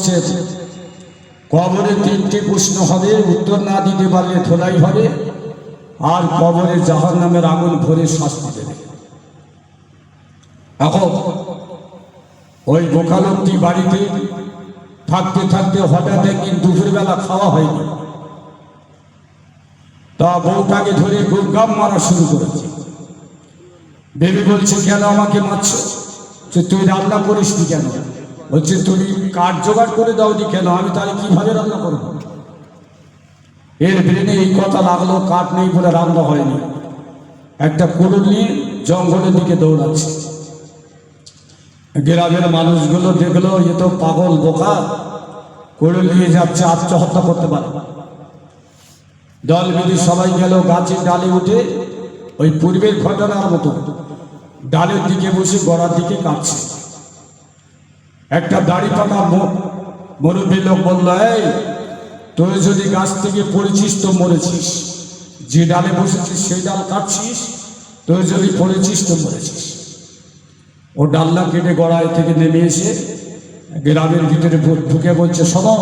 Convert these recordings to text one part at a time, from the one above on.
বলছে কবরে তিনটি প্রশ্ন হবে, উত্তর না দিতে পারলে ধোলাই হবে, আর কবরে জাহান্নামের আগুন ভরে শাস্তি দেবে। এখন ওই বোকা লোকটি বাড়িতে থাকতে থাকতে হঠাৎ একদিন দুপুরবেলা খাওয়া হয়নি, তা বউটাকে ধরে গুমগাম মারা শুরু করেছে। বেবি বলছে কেন আমাকে মারছ? তুই রান্না করিসনি কেন? বলছে তুমি কাঠ জোগাড় করে দাওনি কেন? আমি তাহলে কিভাবে রান্না করব? এর ব্রেনে এই কথা লাগলো, কাঠ নেই বলে রান্না হয়নি। একটা কুড়ুল নিয়ে জঙ্গলের দিকে দৌড়াচ্ছে। গ্রামের মানুষগুলো দেখলো এ তো পাগল বোকা, কুড়ুল নিয়ে যাচ্ছে, আত্মহত্যা করতে পারে। দল বেঁধে সবাই গেল গাছের ডালে উঠে, ওই পূর্বের ঘটনার মতো ডালের দিকে বসে গড়ার দিকে কাটছে। একটা দাড়ি পাকা মুরব্বী লোক বলল, এই তুই যদি গাছ থেকে পড়েছিস তো মরেছিস, যে ডালে বসেছিস সেই ডাল কাটছিস, তুই যদি পড়েছিস তো মরেছিস। ও ডাল্লা কেটে গড়ায় থেকে নেমে এসে গ্রামের ভিতরে ঢুকে বলছে, শোনো,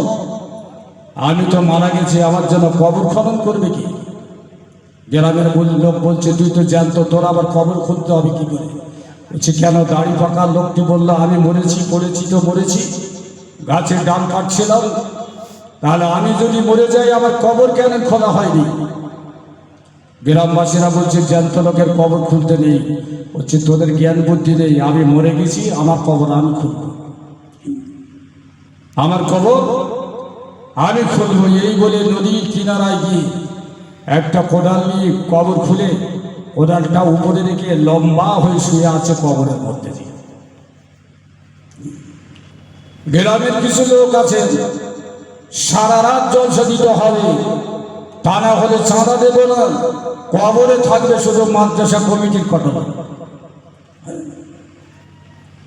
আমি তো মারা গেছি, আমার জন্য কবর খনন করবে কি? গ্রামের লোক বলছে, তুই তো জানতো, তোর আবার কবর খুঁজতে হবে কি করে? বলছে কেন? দাড়ি পাকা লোকটি বললো, আমি মরেছি, পড়েছি তো মরেছি, গাছের ডাল কাটছিলাম, তাহলে আমি যদি মরে যাই আমার কবর কেন খোলা হয়নি? গ্রামবাসীরা বলছে, জ্যান্ত লোকের কবর খুলতে নেই। বলছে তোদের জ্ঞান বুদ্ধি নেই, আমি মরে গেছি, আমার কবর আমি খুলব, আমার কবর আমি খুলব। এই বলে নদীর কিনারায় গিয়ে একটা কোদাল নিয়ে কবর খুলে কোদালটা উপরে রেখে লম্বা হয়ে শুয়ে আছে কবরের মধ্যে দিয়ে। গ্রামের কিছু লোক আছে, সারা রাত জলসা দিতে হবে, তা না হলে চাঁদা দেবে না, কবরে থাকবে শুধু মাদ্রাসা কমিটির ঘটনা।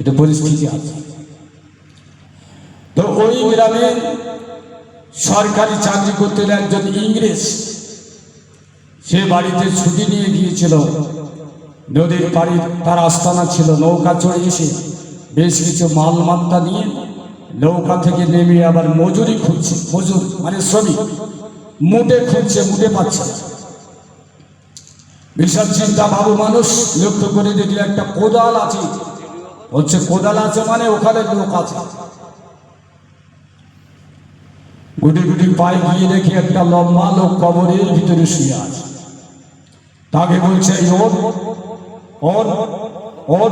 এটা পরিস্থিতি আছে। তো ওই গ্রামে সরকারি চাকরি করতে একজন ইংরেজ, সে বাড়িতে ছুটি নিয়ে গিয়েছিল। নদীর পাড়ে তার আস্তানা ছিল, নৌকা চড়ে এসে বেশ কিছু মালমাত্তা নিয়ে নৌকা থেকে নেমে আবার মজুরি খুঁজছে, মজুর মানে শ্রমিক, মুটে খুঁজছে, মুটে পাচ্ছে। বিশাল চিন্তা বাবু মানুষ, লক্ষ্য করে দেখলে একটা কোদাল আছে, হচ্ছে কোদাল আছে মানে ওখানে লোক আছে। গুটি গুটি পায়ে গিয়ে দেখে একটা লম্বা লোক কবরের ভিতরে শুয়ে আছে। তাকে বলছে ওর ওর ওর,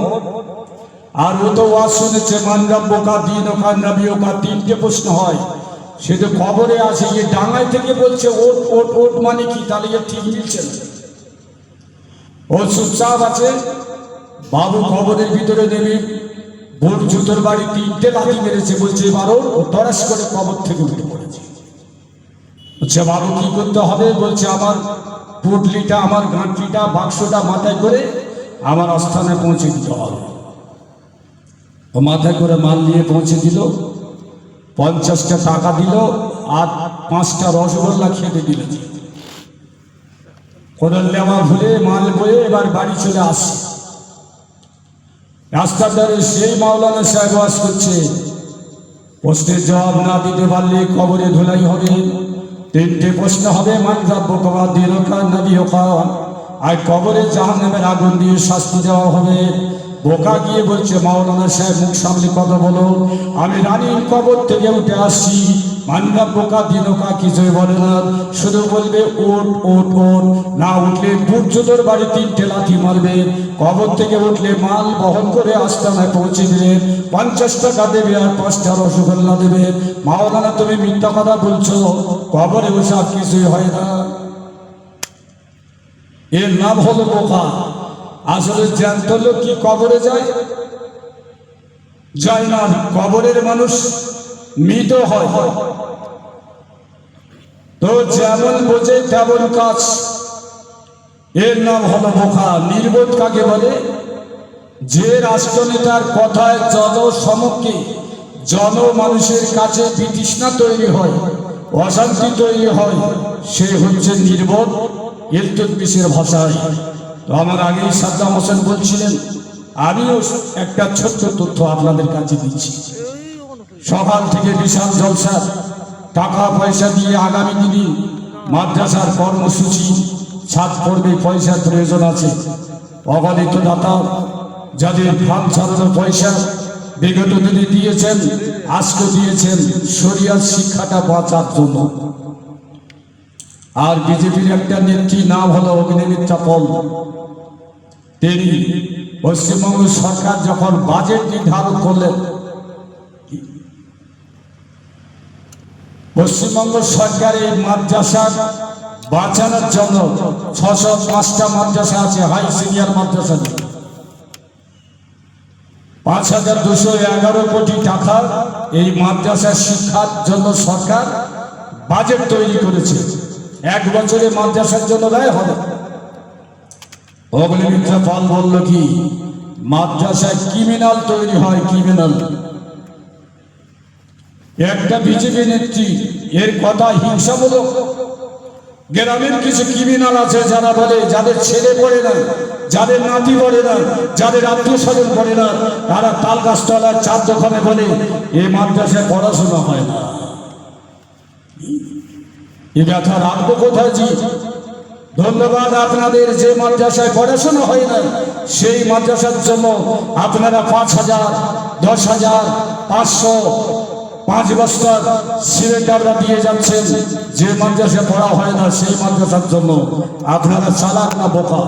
আর ও তো ওয়াজ শুনেছে, মানরাব বোকা দিন ওকা নবী ওকা, তিনটে প্রশ্ন হয়, সে তো কবরে আছে, ये ডাঙায় থেকে বলছে ওট ওট ওট মানে কি? তাহলে এ ঠিক মিলছে না। ও চুপচাপ আছে। বাবু কবরের ভিতরে নেমে বোট জুতোর বাড়ি তিনটে লাথি মেরেছে, বলছে এবার ও তরাস করে কবর থেকে উঠে পড়েছে। বলছে বাবু কি করতে হবে? বলছে আমার পুটলিটা, আমার গাঁটলিটা, বাক্সটা মাথায় করে আমার আস্থানে পৌঁছে দিতে হবে। ও মাথায় করে মাল নিয়ে পৌঁছে দিল, 50টা টাকা দিল, আর 5টা রসগোল্লা খেতে দিল। কোদাল নেওয়া ভুলে মাল বয়ে এবার বাড়ি চলে আসছে। রাস্তার ধারে সেই মাওলানা সাহেব ওয়াজ করছে, প্রশ্নের জবাব না দিতে পারলে কবরে ধুলাই হবে। 3টে প্রশ্ন হবে, মান রাব্বুকা দিনুকা নবীকা, আর কবরে জাহান্নামের আগুন দিয়ে শাস্তি দেওয়া হবে। বোকা গিয়ে বলছে, মাওলানা সাহেব মুখ সামলে কথা বলো, আমি রানীর কবর থেকে উঠে আসছি, মান রাব্বুকা দিনুকা কিছুই বলে না, শুধু বলবে ওট ওট ওট, না উঠলে বুটজুতোর বাড়ি 3টে লাথি মারবে, কবর থেকে উঠলে মাল বহন করে আস্তানায় পৌঁছে দিলে 50 টাকা দেবে আর 5টা রসগোল্লা দেবে। মাওলানা তুমি মিথ্যা কথা বলছো, কবরে ওসব কিছুই হয় না। এর নাম হলো বোকা। আসলে জ্যান্ত লোক কি কবরে যায়? যায় না। কবরের মানুষ মৃত হয়। তো যেমন বোঝে তেমন কাজ, এর নাম হলো বোকা। নির্বোধ কাকে বলে? যে রাষ্ট্রনেতার কথায় জনসমক্ষে জনমানুষের কাছে বিতৃষ্ণা তৈরি হয়, অশান্তি তৈরি হয়, সে হচ্ছে নির্বোধ। ইলতুৎমিশের ভাষায়। তো আমার আগেই সাদ্দাম হোসেন বলছিলেন, আমিও একটা ছোট্ট তথ্য আপনাদের কাছে দিচ্ছি, সকাল থেকে বিশাল জলসা, টাকা পয়সা দিয়ে আগামী দিনে মাদ্রাসার কর্মসূচি ছাদ পড়বে, পয়সার প্রয়োজন আছে। অগণিত দাতা যাদের ফান্ড ছাড়ানো পয়সা বিগত দিনে দিয়েছেন, আজকে দিয়েছেন শরিয়াত শিক্ষাটা বাঁচার জন্য। আর বিজেপির একটা নেত্রী নাম হলো অগ্নিমিত্রা পল। তিনি পশ্চিমবঙ্গ সরকার যখন বাজেট নির্ধারণ করলেন, পশ্চিমবঙ্গ সরকার এই মাদ্রাসা বাঁচানোর জন্য 605টা মাদ্রাসা আছে, হাই সিনিয়র মাদ্রাসা, 5211 কোটি টাকা এই মাদ্রাসা শিক্ষার জন্য সরকার বাজেট তৈরি করেছে। এক বছরে মাদ্রাসার জন্য ব্যয় হবে। অগ্নিমিত্রা পাল বলল কি, মাদ্রাসায় ক্রিমিনাল তৈরি হয়, ক্রিমিনাল। একটা বিজেপি নেত্রী এর কথা হিংসামূলক। গ্রামের কিছু ক্রিমিনাল আছে যারা বলে, যাদের ছেলে পড়ে না, যাদের নাতি পড়ে না, যাদের আত্মীয় স্বজন পড়ে না, তারা তাল গাছতলার চার দোকানে বলে এ মাদ্রাসায় পড়াশোনা হয় না। এ ব্যথা রাখবো কোথায় জি? ধন্যবাদ আপনাদের। যে মাদ্রাসায় পড়াশোনা হয় না সেই মাদ্রাসার জন্য আপনারা 5,000, 10,000, 500, 5 বস্তা সিমেন্ট আপনারা দিয়ে যাচ্ছেন। যে মাদ্রাসায় পড়া হয় না সেই মাদ্রাসার জন্য আপনারা চালাক না বোকা?